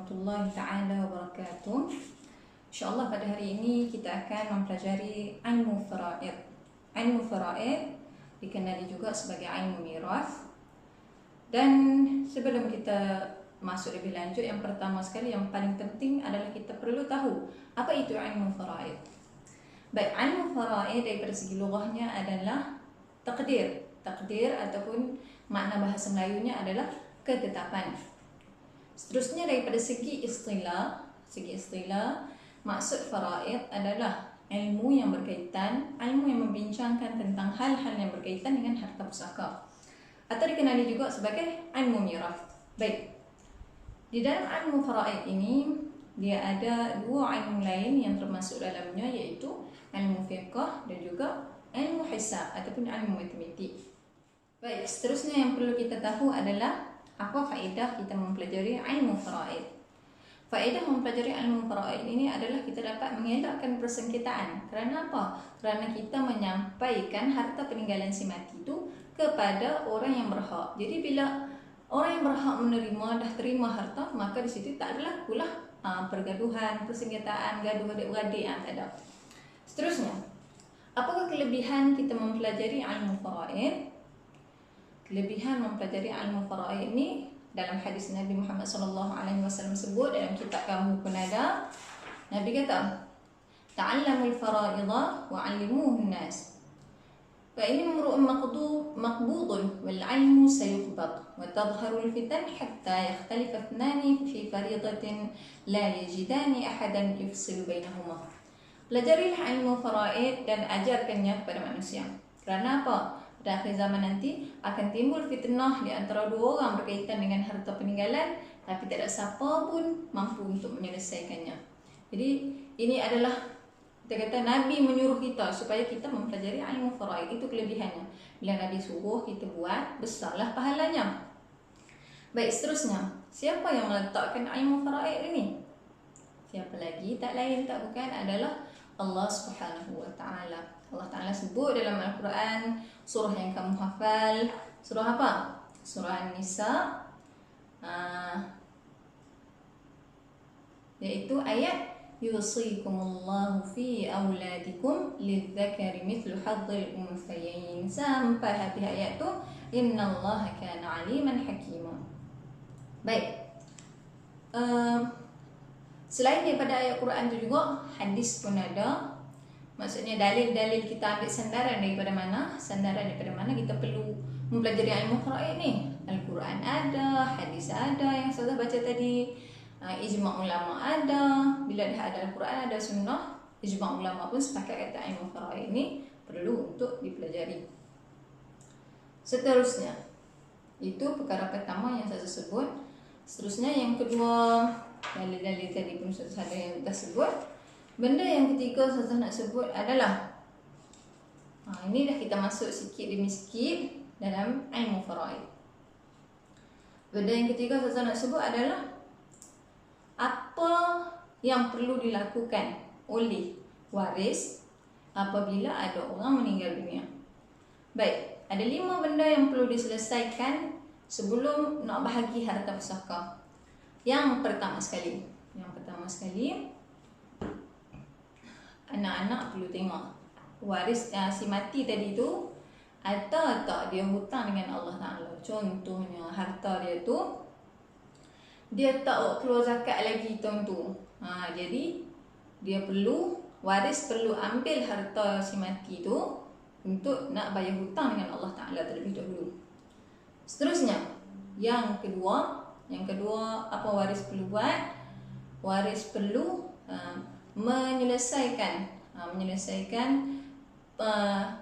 warahmatullahi taala wabarakatuh. InsyaAllah pada hari ini kita akan mempelajari ilmu faraid. Ilmu faraid dikenali juga sebagai ilmu mirath. Dan sebelum kita masuk lebih lanjut, yang pertama sekali yang paling penting adalah kita perlu tahu apa itu ilmu faraid. Baik, ilmu faraid daripada segi lughahnya adalah takdir. Takdir ataupun makna bahasa Melayunya adalah ketetapan. Seterusnya daripada segi istilah, maksud faraid adalah ilmu yang berkaitan, ilmu yang membincangkan tentang hal-hal yang berkaitan dengan harta pusaka, atau dikenali juga sebagai ilmu mirath. Baik, di dalam ilmu faraid ini dia ada dua ilmu lain yang termasuk dalamnya, iaitu ilmu fiqh dan juga ilmu hisab ataupun ilmu matematik. Baik, seterusnya yang perlu kita tahu adalah apa faedah kita mempelajari ilmu faraid. Faedah mempelajari ilmu faraid ini adalah kita dapat mengelakkan persengketaan. Kerana apa? Kerana kita menyampaikan harta peninggalan si mati itu kepada orang yang berhak. Jadi bila orang yang berhak menerima dah terima harta, maka di situ tak adalah pula pergaduhan, persengketaan, gaduh adik-beradik, tak ada. Seterusnya, apakah kelebihan kita mempelajari ilmu faraid? Kelebihan mempelajari ilmu faraid ini dalam hadis Nabi Muhammad SAW sebut, dalam kitab kamu pun ada. Nabi kata, ta'allamul faraidah wa 'allimuhun nas. Fa ini imru'un maqbudun wal 'ilmu sayuqbad wa tadhharul fitan hatta yakhtalifa ithnani fi fariidatin la yajidani ahadan yufsilu bainahuma. Pelajarilah ilmu faraid dan ajarkannya kepada manusia. Kerana apa? Pada akhir zaman nanti akan timbul fitnah di antara dua orang berkaitan dengan harta peninggalan, tapi tak ada siapa pun mampu untuk menyelesaikannya. Jadi ini adalah, kita kata, Nabi menyuruh kita supaya kita mempelajari ilmu faraid. Itu kelebihannya. Bila Nabi suruh kita buat, besarlah pahalanya. Baik, seterusnya, siapa yang meletakkan ilmu faraid ini? Siapa lagi? Tak lain tak bukan adalah Allah Subhanahu wa Ta'ala. Allah Ta'ala sebut dalam Al-Quran, surah yang kamu hafal, surah apa? Surah An-Nisa, yaitu ayat yusikumullahu fi auladikum lidzakari mithlu hadzil unthayain, sampai habis ayat tu innallaha kana aliman hakima. Baik, selain daripada ayat Quran tu juga hadis pun ada. Maksudnya dalil-dalil kita ambil sandaran daripada mana? Sandaran daripada mana kita perlu mempelajari ilmu faraid ni? Al-Quran ada, hadis ada yang saya baca tadi, ijma' ulama ada. Bila dah ada Al-Quran, ada sunnah, ijma' ulama pun sepakat kata ilmu faraid ni perlu untuk dipelajari. Seterusnya, itu perkara pertama yang saya sebut. Seterusnya yang kedua, dalil-dalil tadi pun saya ada yang kita sebut. Benda yang ketiga saya nak sebut adalah, ini dah kita masuk sikit demi sikit dalam ilmu faraid. Benda yang ketiga saya nak sebut adalah apa yang perlu dilakukan oleh waris apabila ada orang meninggal dunia. Baik, ada 5 benda yang perlu diselesaikan sebelum nak bahagi harta pusaka. Yang pertama sekali, anak-anak perlu tengok waris si mati tadi tu ada tak dia hutang dengan Allah Ta'ala. Contohnya harta dia tu dia tak keluar zakat lagi tahun tu, jadi dia perlu, waris perlu ambil harta si mati tu untuk nak bayar hutang dengan Allah Ta'ala terlebih dahulu. Seterusnya, yang kedua apa waris perlu buat? Waris perlu menyelesaikan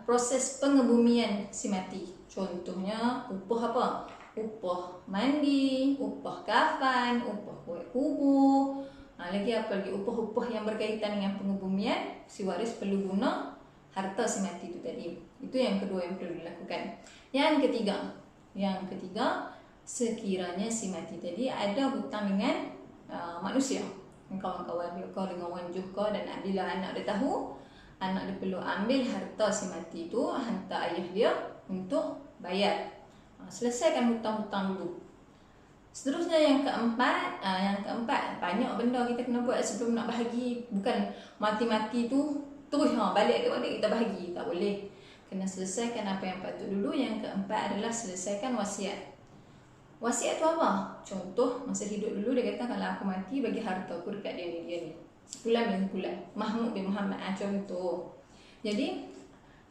proses pengebumian si mati. Contohnya upah apa? Upah mandi, upah kafan, upah buat kubur, lagi apa lagi, upah-upah yang berkaitan dengan pengebumian. Si waris perlu guna harta si mati itu tadi. Itu yang kedua yang perlu dilakukan. Yang ketiga, sekiranya si mati tadi ada hutang dengan manusia, kawan-kawan dia kau dengan wanjuh kau, dan bila anak dia tahu, anak dia perlu ambil harta si mati tu, hantar ayah dia untuk bayar. Selesaikan hutang-hutang dulu. Seterusnya yang keempat banyak benda kita kena buat sebelum nak bahagi. Bukan mati-mati tu terus balik kita bahagi, tak boleh. Kena selesaikan apa yang patut dulu. Yang keempat adalah selesaikan wasiat. Wasiat tu apa? Contoh masa hidup dulu dia kata kalau aku mati bagi harta aku dekat dia ni. Sepulan bin sepulan. Mahmud bin Muhammad contoh. Jadi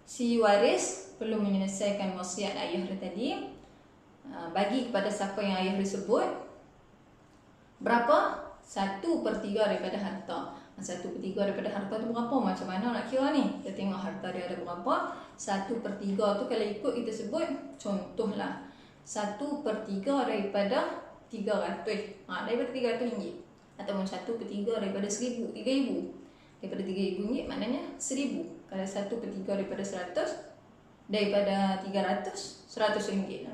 si waris perlu menyelesaikan wasiat ayah dia tadi. Bagi kepada siapa yang ayah disebut berapa? 1/3 daripada harta. 1/3 daripada harta tu berapa? Macam mana nak kira ni? Kita tengok harta dia ada berapa. 1/3 tu kalau ikut kita sebut, contohlah 1/3 daripada 300. Daripada 300 ringgit. Ataupun 1/3 daripada 1000, 3000. Daripada 3000 ringgit maknanya 1000. Kalau 1/3 daripada 100, daripada 300, 100 ringgit.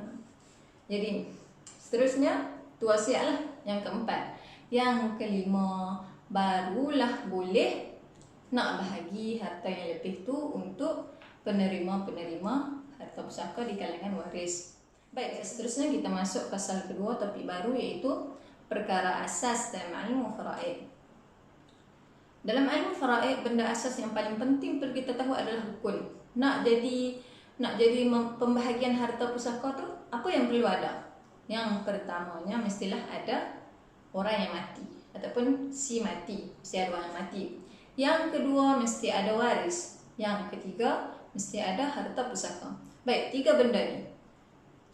Jadi seterusnya tu wasiat lah yang keempat. Yang kelima, barulah boleh nak bahagi harta yang lebih tu untuk penerima-penerima harta pusaka di kalangan waris. Baik, seterusnya kita masuk pasal kedua, topik baru, iaitu perkara asas dalam ilmu faraid. Dalam ilmu faraid, benda asas yang paling penting perlu kita tahu adalah rukun. Nak jadi pembahagian harta pusaka tu, apa yang perlu ada? Yang pertamanya mestilah ada orang yang mati ataupun si mati, mesti ada orang yang mati. Yang kedua mesti ada waris. Yang ketiga mesti ada harta pusaka. Baik, 3 benda ni.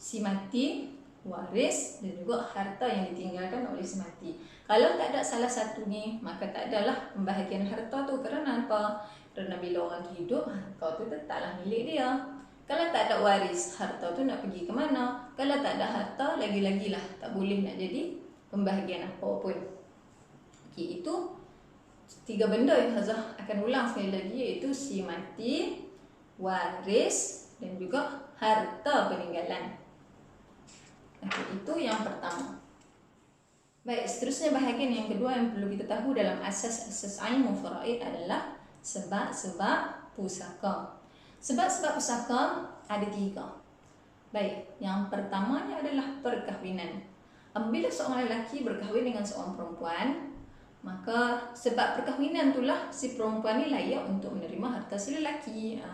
Si mati, waris dan juga harta yang ditinggalkan oleh si mati. Kalau tak ada salah satu ni, maka tak adalah pembahagian harta tu. Kerana apa? Kerana bila orang tu hidup, harta tu tetaplah milik dia. Kalau tak ada waris, harta tu nak pergi ke mana? Kalau tak ada harta, lagi-lagilah tak boleh nak jadi pembahagian apa pun. Okey, itu 3 benda yang Hazah akan ulang sekali lagi, iaitu si mati, waris dan juga harta peninggalan. Okey, itu yang pertama. Baik, seterusnya bahagian yang kedua yang perlu kita tahu dalam asas-asas ilmu faraid adalah sebab-sebab pusaka. Sebab-sebab pusaka ada 3. Baik, yang pertamanya adalah perkahwinan. Apabila seorang lelaki berkahwin dengan seorang perempuan, maka sebab perkahwinan itulah si perempuan ni layak untuk menerima harta si lelaki.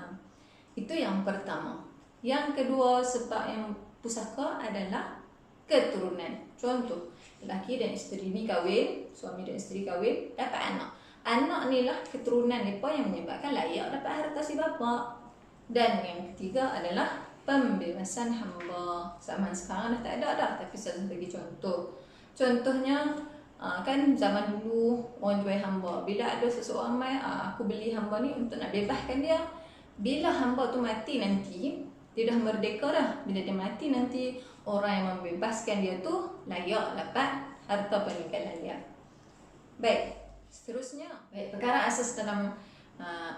Itu yang pertama. Yang kedua, sebab yang pusaka adalah keturunan. Contoh, lelaki dan isteri ni kahwin, suami dan isteri kahwin, dapat anak. Anak ni lah keturunan mereka yang menyebabkan layak dapat harta si bapa. Dan yang ketiga adalah pembebasan hamba. Zaman sekarang dah tak ada dah, tapi saya bagi contoh. Contohnya, kan zaman dulu orang jual hamba. Bila ada seseorang mai, aku beli hamba ni untuk nak bebaskan dia. Bila hamba tu mati nanti, dia dah merdeka dah. Bila dia mati nanti, orang yang membebaskan dia tu layak dapat harta peninggalan dia. Baik, seterusnya, perkara asas dalam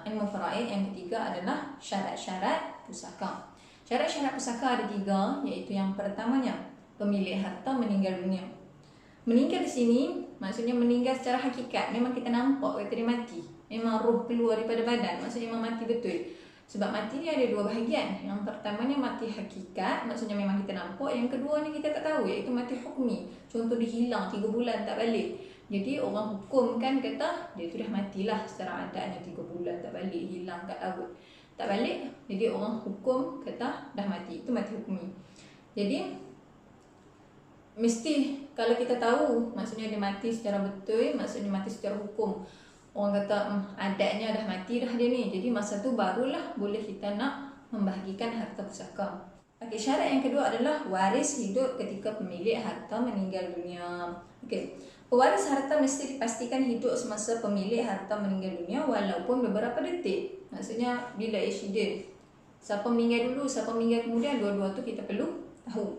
ilmu faraid yang ketiga adalah syarat-syarat pusaka. Syarat-syarat pusaka ada 3, iaitu yang pertamanya pemilik harta meninggal dunia. Meninggal di sini maksudnya meninggal secara hakikat. Memang kita nampak kata dia mati. Memang roh keluar daripada badan. Maksudnya memang mati betul. Sebab mati ni ada 2 bahagian. Yang pertamanya mati hakikat, maksudnya memang kita nampak. Yang kedua ni kita tak tahu, iaitu mati hukmi. Contoh dia hilang 3 bulan tak balik. Jadi orang hukum kan kata dia tu dah matilah secara adatnya 3 bulan tak balik, hilang kat laut tak balik. Jadi orang hukum kata dah mati. Itu mati hukmi. Jadi mesti kalau kita tahu maksudnya dia mati secara betul, maksudnya mati secara hukum. Orang kata adatnya dah mati dah dia ni. Jadi masa tu barulah boleh kita nak membahagikan harta pusaka. Okey, syarat yang kedua adalah waris hidup ketika pemilik harta meninggal dunia. Okey, pewaris harta mesti dipastikan hidup semasa pemilik harta meninggal dunia walaupun beberapa detik. Maksudnya bila insiden, siapa meninggal dulu, siapa meninggal kemudian, dua-dua tu kita perlu tahu.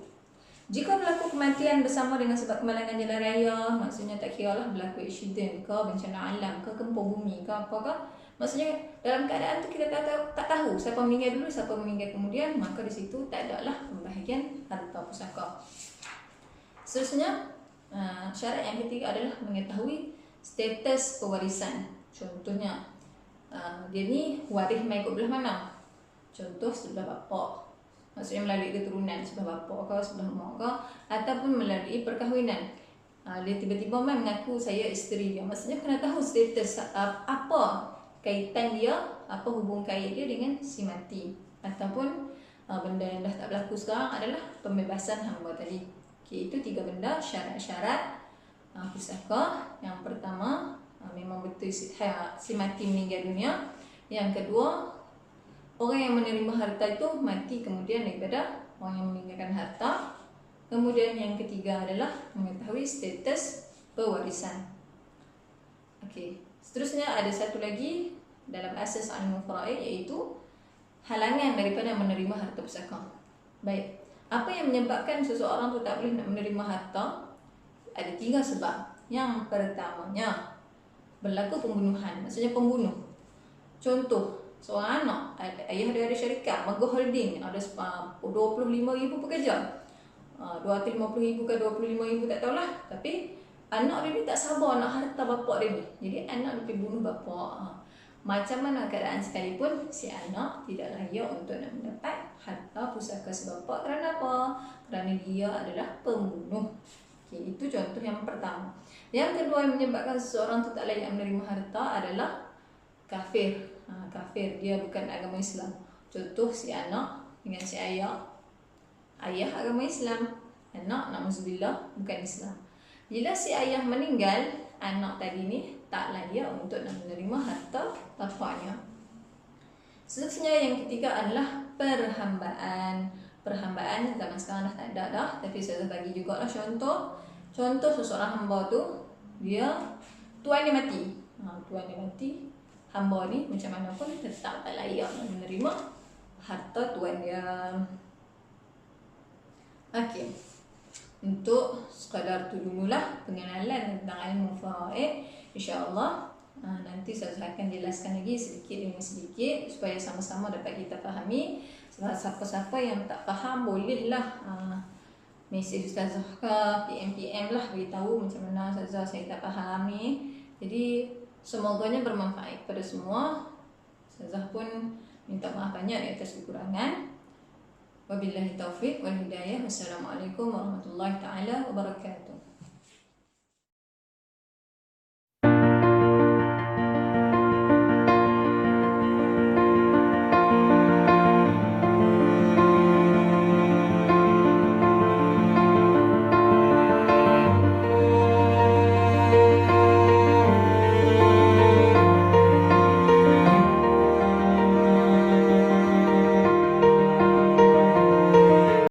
Jika berlaku kematian bersama dengan sebab kemalangan jalan raya, maksudnya tak kira lah berlaku insiden ke, bencana alam ke, gempa bumi ke, apakah, maksudnya dalam keadaan tu kita tak tahu siapa meninggal dulu, siapa meninggal kemudian, maka di situ tak ada lah pembahagian harta pusaka. Seterusnya, syarat yang ketiga adalah mengetahui status pewarisan. Contohnya, dia ni waris mai ikut belah mana? Contoh sebelah bapa. Maksudnya melalui keturunan sebelah bapa ke, sebelah mak ke, ataupun melalui perkahwinan. Dia tiba-tiba mengaku saya isteri dia. Maksudnya kena tahu status apa kaitan dia, apa hubung kait dia dengan si mati. Ataupun benda yang dah tak berlaku sekarang adalah pembebasan hamba tadi. Okay, itu 3 benda syarat-syarat pusaka. Yang pertama, memang betul si mati meninggal dunia. Yang kedua, orang yang menerima harta itu mati kemudian daripada orang yang meninggalkan harta. Kemudian yang ketiga adalah mengetahui status pewarisan. Okey, seterusnya ada satu lagi dalam asas ilmu faraid, iaitu halangan daripada menerima harta pusaka. Baik, apa yang menyebabkan seseorang tu tak boleh nak menerima harta? Ada 3 sebab. Yang pertamanya, berlaku pembunuhan, maksudnya pembunuh. Contoh, seorang anak, ayah dia ada syarikat, Mega Holding, ada 25,000 pekerja, 250,000 ke 25,000 tak tahulah. Tapi anak dia ni tak sabar nak harta bapak dia ni. Jadi anak dia pergi bunuh bapak. Macam mana keadaan sekalipun, si anak tidak layak untuk nak mendapat harta pusaka si bapak. Kerana apa? Kerana dia adalah pembunuh. Okay, itu contoh yang pertama. Yang kedua yang menyebabkan seseorang tu tak layak menerima harta adalah kafir. Kafir, dia bukan agama Islam. Contoh si anak dengan si ayah. Ayah agama Islam, anak na'udzubillah bukan Islam. Bila si ayah meninggal, anak tadi ni tak layak untuk nak menerima harta bapaknya. Seterusnya yang ketiga adalah perhambaan. Perhambaan zaman sekarang dah tak ada dah, tapi saya bagi jugalah contoh. Contoh seseorang hamba tu, dia tuan dia mati. Tuan dia mati, hamba ni macam mana pun tetap tak layak menerima harta tuan dia. Okey, untuk sekadar tu dululah pengenalan tentang ilmu faraid. InsyaAllah nanti saya akan jelaskan lagi sedikit demi sedikit supaya sama-sama dapat kita fahami. Siapa-siapa yang tak faham bolehlah mesej ustazah ke, PM lah, beritahu macam mana ustazah saya tak faham ni. Jadi semoganya bermanfaat pada semua. Ustazah pun minta maaf banyak di atas kekurangan. Wabillahi taufiq wal hidayah. Wassalamualaikum warahmatullahi taala wabarakatuh.